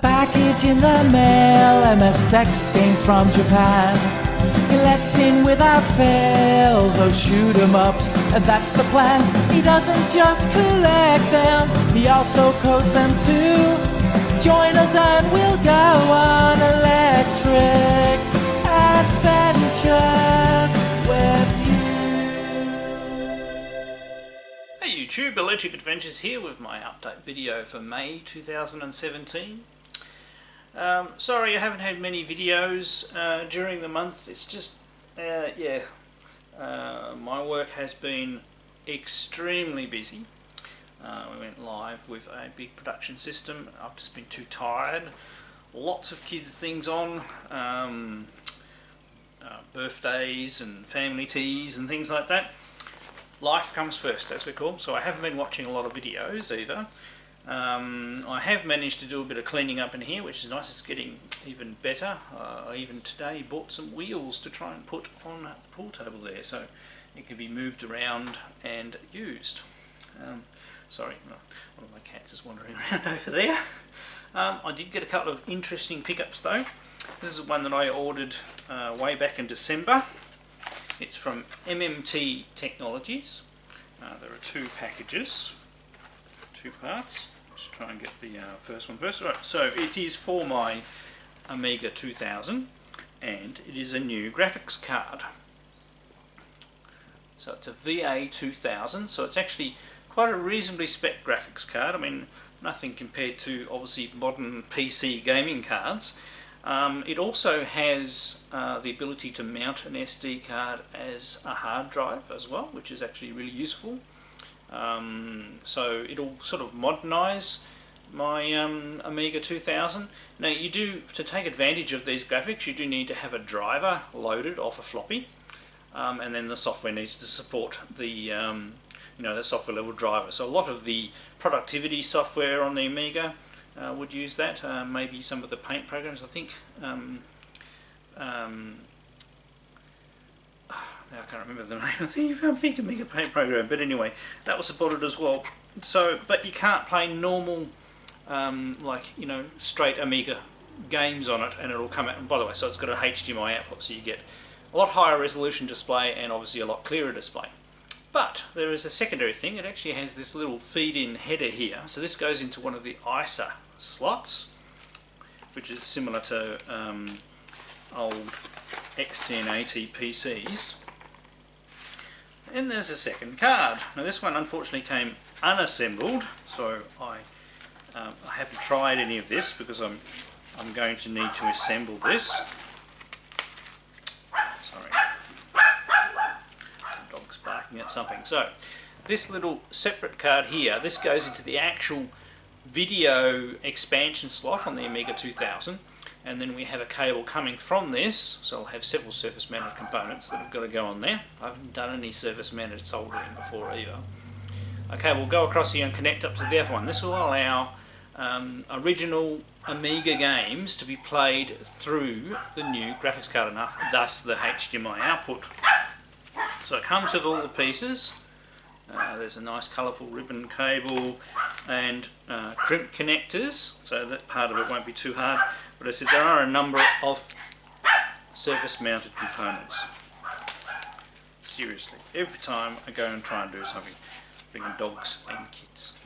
Package in the mail, MSX games from Japan. Collecting without fail, those shoot 'em ups, and that's the plan. He doesn't just collect them, he also codes them too. Join us and we'll go on electric adventures with you. Hey YouTube, Electric Adventures here with my update video for May 2017. Sorry I haven't had many videos during the month. It's just, my work has been extremely busy. We went live with a big production system. I've just been too tired. Lots of kids things on, birthdays and family teas and things like that. Life comes first, as we call them, so I haven't been watching a lot of videos either. I have managed to do a bit of cleaning up in here, which is nice. It's getting even better. I even today bought some wheels to try and put on the pool table there, so it can be moved around and used. Sorry, one of my cats is wandering around over there. I did get a couple of interesting pickups though. This is one that I ordered way back in December. It's from MMT Technologies. There are two packages, two parts. Let's try and get the first one first. Right, so it is for my Amiga 2000 and it is a new graphics card. So it's a VA 2000, so it's actually quite a reasonably spec graphics card. I mean, nothing compared to obviously modern PC gaming cards. It also has the ability to mount an SD card as a hard drive as well, which is actually really useful. So it'll sort of modernise my Amiga 2000. Now you do, to take advantage of these graphics, you do need to have a driver loaded off a floppy, and then the software needs to support the the software level driver. So a lot of the productivity software on the Amiga would use that. Maybe some of the paint programs, I think. Now I can't remember the name of the big Amiga paint program, but anyway, that was supported as well. So, but you can't play normal, straight Amiga games on it, and it'll come out. And by the way, so it's got a HDMI output, so you get a lot higher resolution display and obviously a lot clearer display. But there is a secondary thing. It actually has this little feed-in header here. So this goes into one of the ISA slots, which is similar to old XT&AT PCs. And there's a second card. Now this one unfortunately came unassembled, so I haven't tried any of this because I'm going to need to assemble this. Sorry, the dog's barking at something. So this little separate card here, this goes into the actual video expansion slot on the Amiga 2000. And then we have a cable coming from this, so I'll have several surface mounted components that have got to go on there. I haven't done any surface mounted soldering before either. Okay, we'll go across here and connect up to the other one. This will allow original Amiga games to be played through the new graphics card, and thus the HDMI output. So it comes with all the pieces. There's a nice colourful ribbon cable and crimp connectors, so that part of it won't be too hard. But I said there are a number of surface mounted components. Seriously, every time I go and try and do something, bringing dogs and kids.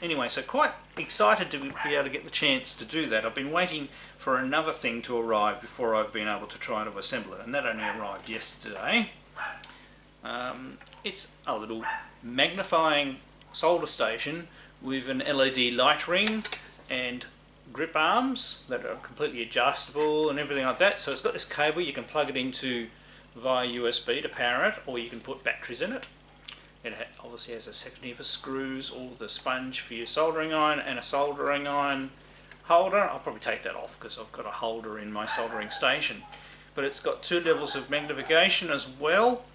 Anyway, so quite excited to be able to get the chance to do that. I've been waiting for another thing to arrive before I've been able to try to assemble it, and that only arrived yesterday. It's a little magnifying solder station with an LED light ring and grip arms that are completely adjustable and everything like that. So it's got this cable, you can plug it into via USB to power it, or you can put batteries in it. It obviously has a secondary for screws, all the sponge for your soldering iron, and a soldering iron holder. I'll probably take that off because I've got a holder in my soldering station. But it's got two levels of magnification as well,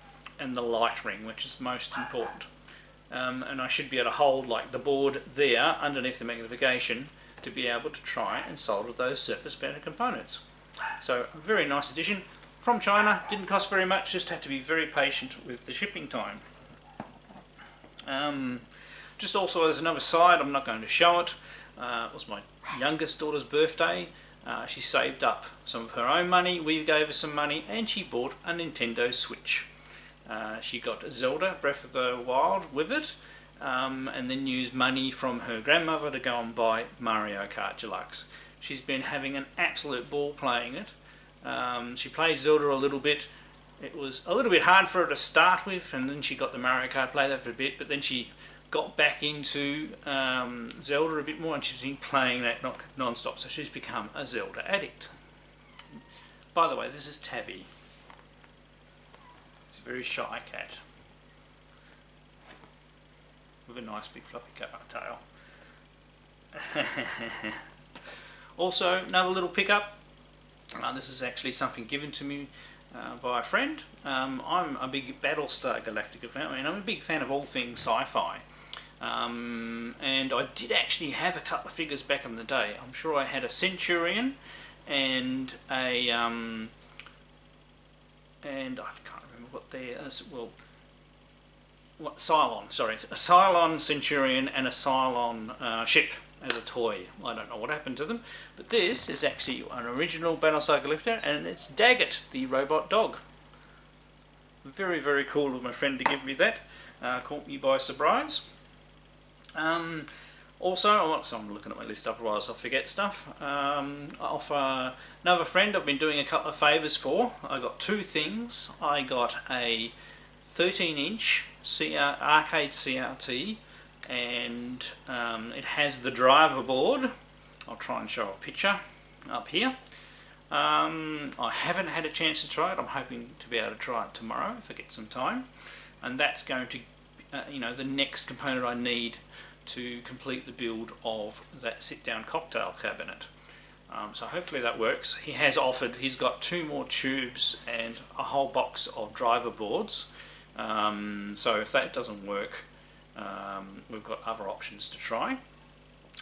and the light ring, which is most important. And I should be able to hold like the board there underneath the magnification to be able to try and solder those surface mounted components. So a very nice addition from China, didn't cost very much, just had to be very patient with the shipping time. Just also as another side, I'm not going to show it, It was my youngest daughter's birthday. She saved up some of her own money, we gave her some money, and she bought a Nintendo Switch. She got Zelda Breath of the Wild with it, and then used money from her grandmother to go and buy Mario Kart Deluxe. She's been having an absolute ball playing it. She played Zelda a little bit. It was a little bit hard for her to start with, and then she got the Mario Kart, played that for a bit, but then she got back into Zelda a bit more, and she's been playing that non-stop, so she's become a Zelda addict. By the way, this is Tabby. She's a very shy cat with a nice big fluffy tail. Also, another little pickup. This is actually something given to me by a friend. I'm a big Battlestar Galactica fan. I'm a big fan of all things sci-fi. And I did actually have a couple of figures back in the day. I'm sure I had a Centurion and a and I can't remember what Cylon. Sorry, a Cylon Centurion and a Cylon ship as a toy. I don't know what happened to them, but this is actually an original Battlestar Galactica, and it's Daggett, the robot dog. Very, very cool of my friend to give me that. Caught me by surprise. Also, so I'm looking at my list, otherwise I'll forget stuff. Off another friend I've been doing a couple of favours for. I got two things. I got a 13-inch arcade CRT, and it has the driver board. I'll try and show a picture up here. I haven't had a chance to try it. I'm hoping to be able to try it tomorrow if I get some time, and that's going to the next component I need to complete the build of that sit-down cocktail cabinet. So hopefully that works. He has offered, he's got 2 more tubes and a whole box of driver boards. So if that doesn't work, we've got other options to try.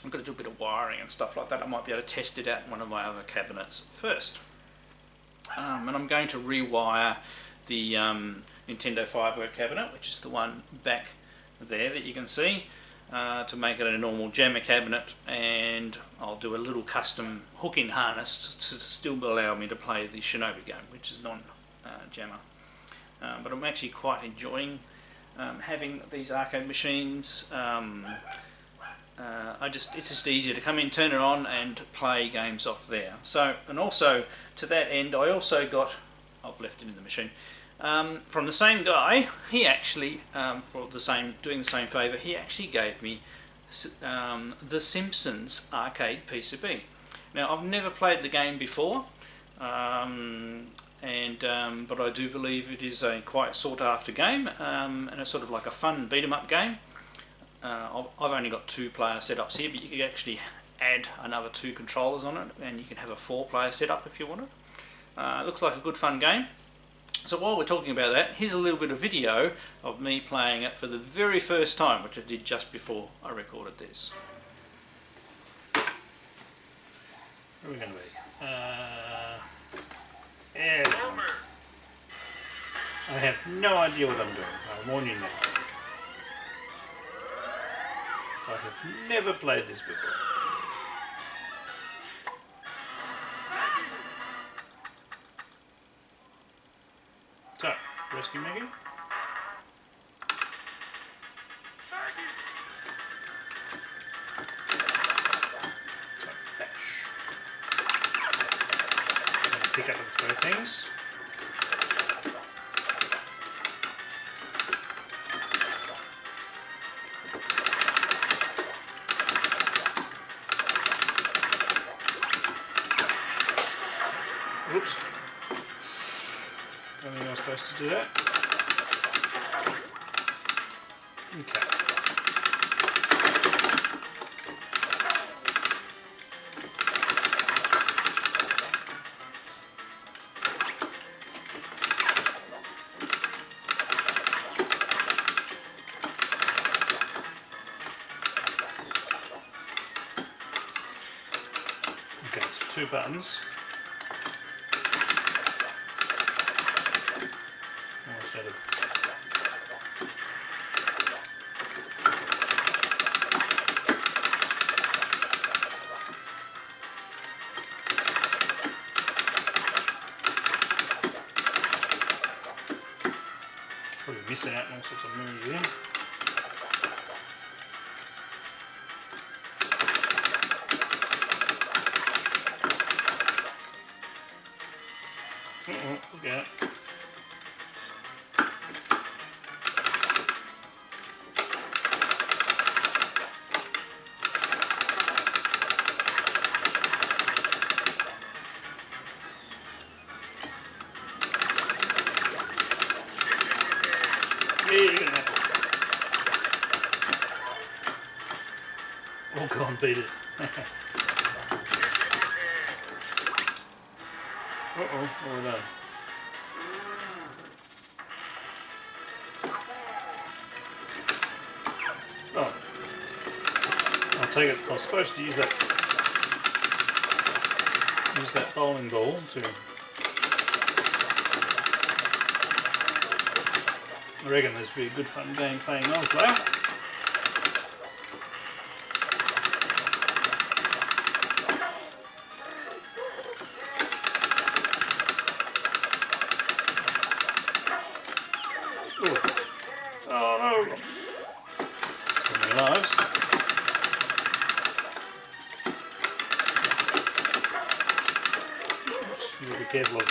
I've got to do a bit of wiring and stuff like that. I might be able to test it out in one of my other cabinets first. And I'm going to rewire the Nintendo Firework cabinet, which is the one back there that you can see, to make it a normal jammer cabinet, and I'll do a little custom hook-in harness to still allow me to play the Shinobi game, which is non-jammer. But I'm actually quite enjoying having these arcade machines. It's just easier to come in, turn it on, and play games off there. So, and also to that end, I also got, I've left it in the machine, from the same guy. He actually, doing the same favour, he actually gave me the Simpsons arcade PCB. Now, I've never played the game before, but I do believe it is a quite sought after game, and it's sort of like a fun beat 'em up game. I've only got 2-player setups here, but you can actually add another 2 controllers on it, and you can have a 4-player setup if you want it. It looks like a good fun game. So while we're talking about that, here's a little bit of video of me playing it for the very first time, which I did just before I recorded this. Where are we going to be? Yeah. I have no idea what I'm doing. I'll warn you now. I have never played this before. So, rescue Maggie. Pick up both things. Oops. I think I was supposed to do that. Okay. Okay, so 2 buttons. Instead of missing out on all sorts of moves here. Look out. Yeah. Oh, go on, beat it. Uh-oh, what have we done? Oh. I'll take it. I was supposed to use that bowling ball to... I reckon this would be a good fun game playing multiplayer. Oh no! How many lives? Oops, you gotta be careful of.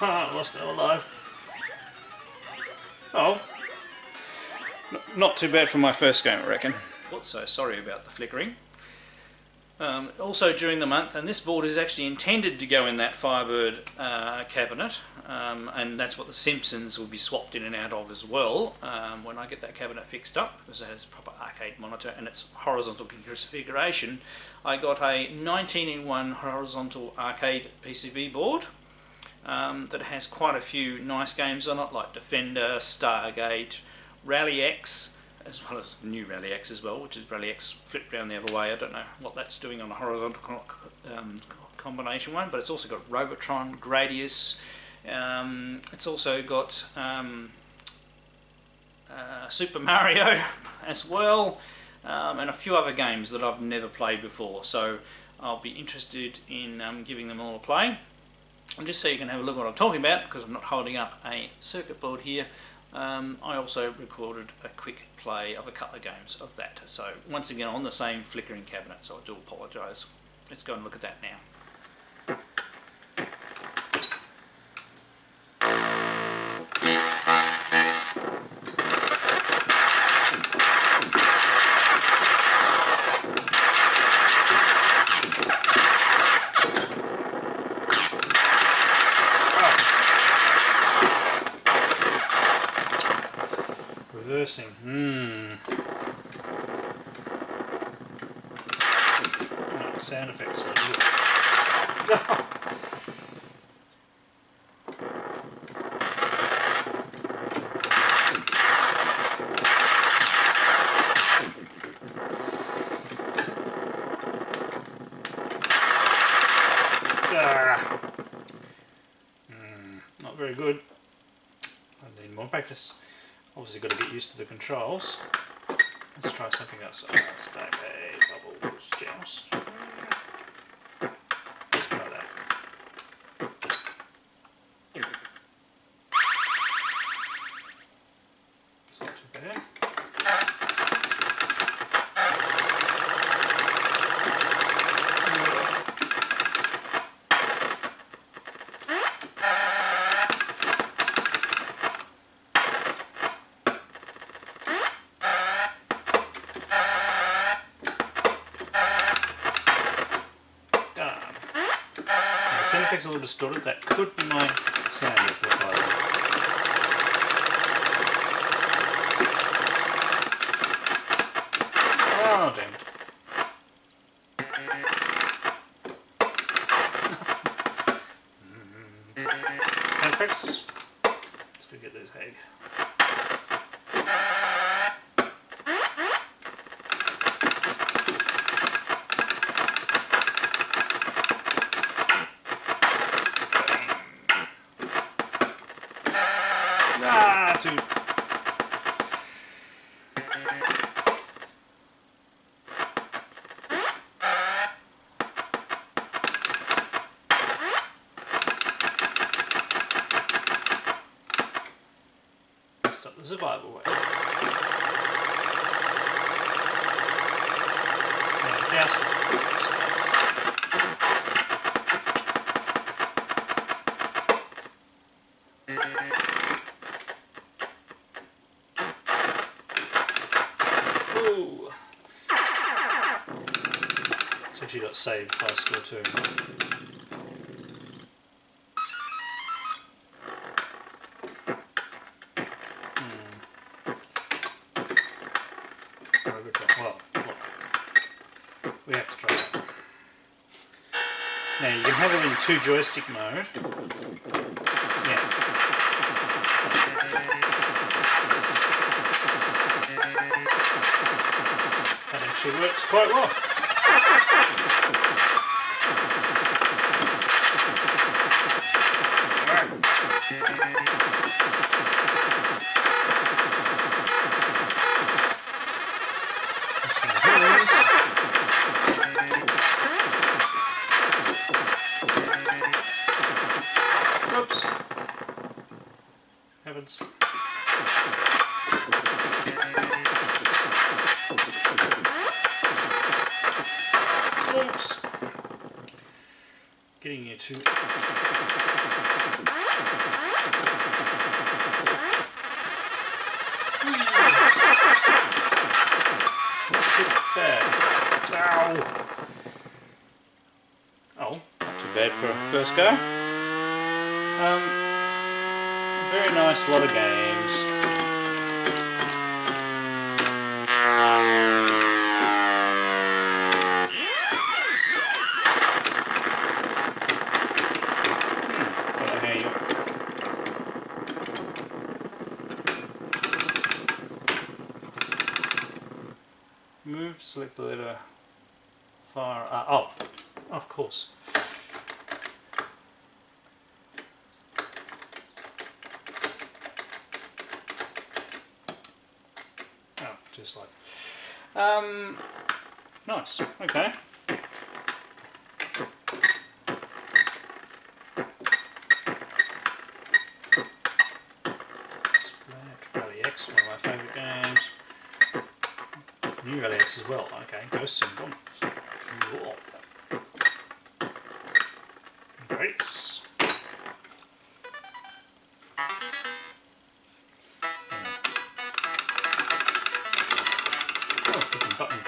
Lost our life. Oh. Not too bad for my first game, I reckon. So sorry about the flickering. Also during the month, and this board is actually intended to go in that Firebird cabinet, and that's what the Simpsons will be swapped in and out of as well when I get that cabinet fixed up, because it has a proper arcade monitor and it's horizontal configuration. I got a 19-in-1 horizontal arcade PCB board that has quite a few nice games on it, like Defender, Stargate, Rally X, as well as new Rally X as well, which is Rally X flipped round the other way. I don't know what that's doing on a horizontal combination one, but it's also got Robotron, Gradius. It's also got Super Mario as well, and a few other games that I've never played before. So I'll be interested in giving them all a play. And just so you can have a look at what I'm talking about, because I'm not holding up a circuit board here, I also recorded a quick play of a couple of games of that. So once again on the same flickering cabinet, so I do apologise. Let's go and look at that now. Reversing. Oh, sound effects are good. Not very good. I need more practice. Obviously got to get used to the controls. Let's try something else. Stack a bubbles, joust. Let's try that. It's not too bad. Sound effects a little distorted. That could be my sound amplifier. Oh, damn it. Sound effects. Let's go get those egg. the survival way. Now, douse. Ooh. It's actually got saved high score too. Well, look, we have to try that. Now you can have it in 2 joystick mode. Yeah. That actually works quite well. Oops. Happens. Oops. Getting you to. Bad. Ow. Oh, not too bad for a first go. Very nice, lot of games. Don't know how you... Move, select the letter far... oh, of course. Just like, nice, okay. Rally X, one of my favourite games. New Rally X as well, okay. Ghosts and Bombs. Cool. Grace. Button.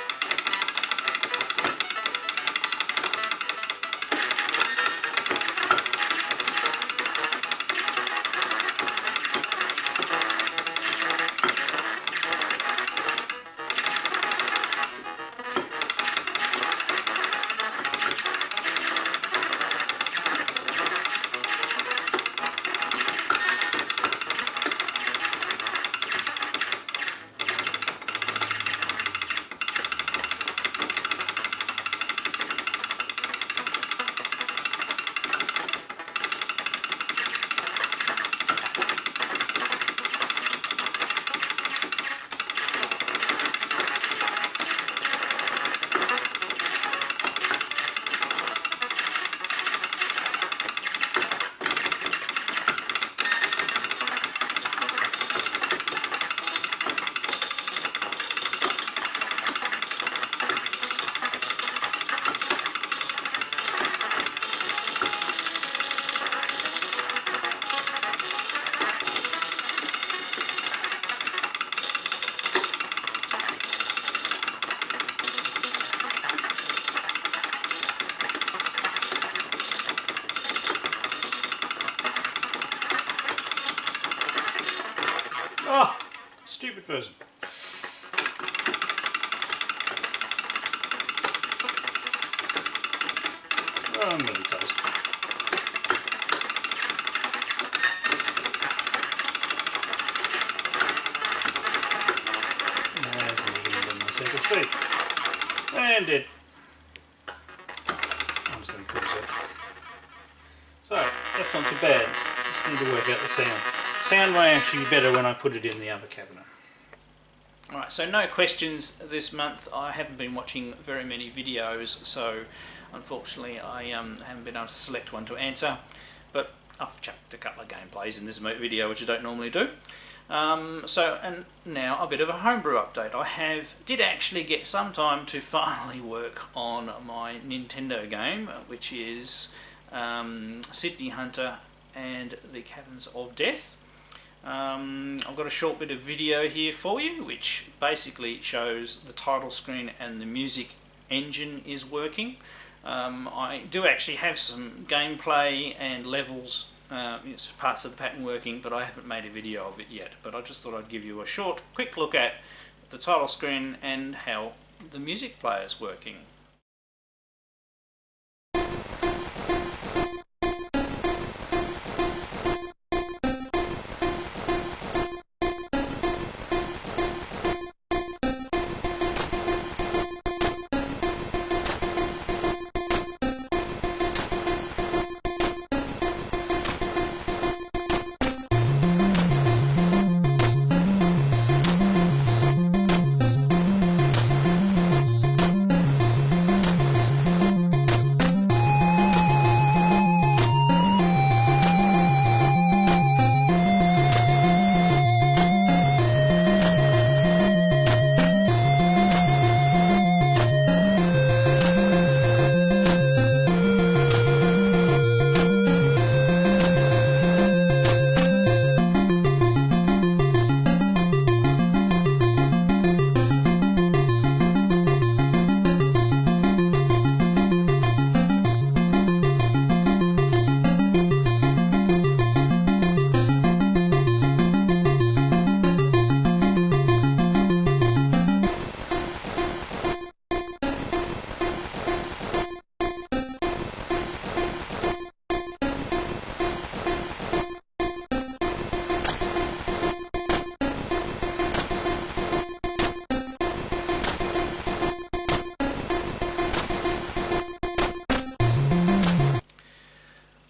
Oh, stupid person. Oh, I'm really close. And dead. I'm just going to pause it. So, that's not too bad. Just need to work out the sound. Sound way actually better when I put it in the other cabinet. Alright, so no questions this month. I haven't been watching very many videos, so unfortunately I haven't been able to select one to answer. But I've chucked a couple of gameplays in this video, which I don't normally do. And now a bit of a homebrew update. I did actually get some time to finally work on my Nintendo game, which is Sydney Hunter and the Caverns of Death. I've got a short bit of video here for you, which basically shows the title screen and the music engine is working. I do actually have some gameplay and levels, parts of the pattern working, but I haven't made a video of it yet. But I just thought I'd give you a short, quick look at the title screen and how the music player is working.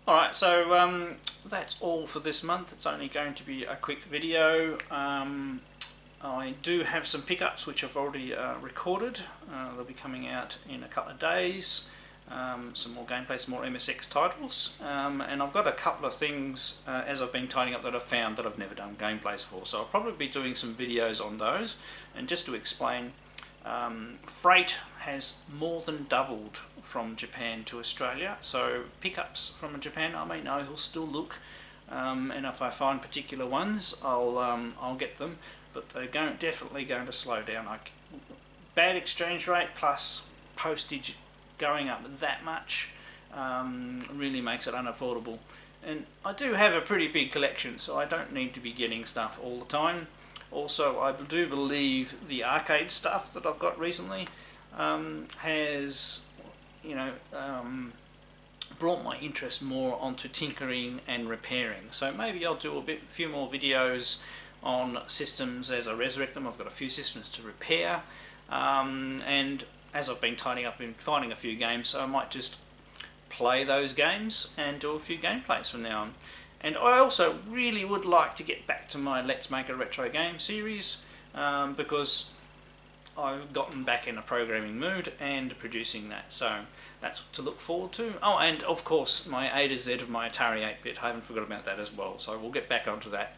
Alright, so that's all for this month. It's only going to be a quick video. I do have some pickups which I've already recorded. They'll be coming out in a couple of days. Some more gameplay, some more MSX titles. And I've got a couple of things as I've been tidying up that I've found that I've never done gameplays for. So I'll probably be doing some videos on those. And just to explain, freight has more than doubled from Japan to Australia, so pickups from Japan I may know will still look, and if I find particular ones I'll get them, but they're definitely going to slow down. Bad exchange rate plus postage going up that much really makes it unaffordable, and I do have a pretty big collection, so I don't need to be getting stuff all the time. Also, I do believe the arcade stuff that I've got recently has, brought my interest more onto tinkering and repairing. So maybe I'll do a few more videos on systems as I resurrect them. I've got a few systems to repair, and as I've been tidying up and finding a few games, so I might just play those games and do a few gameplays from now on. And I also really would like to get back to my Let's Make a Retro Game series, because I've gotten back in a programming mood and producing that, so that's to look forward to. Oh, and of course my A to Z of my Atari 8-bit, I haven't forgot about that as well, so we'll get back onto that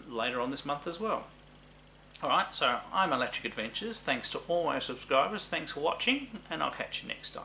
later on this month as well. Alright, so I'm Electric Adventures, thanks to all my subscribers, thanks for watching, and I'll catch you next time.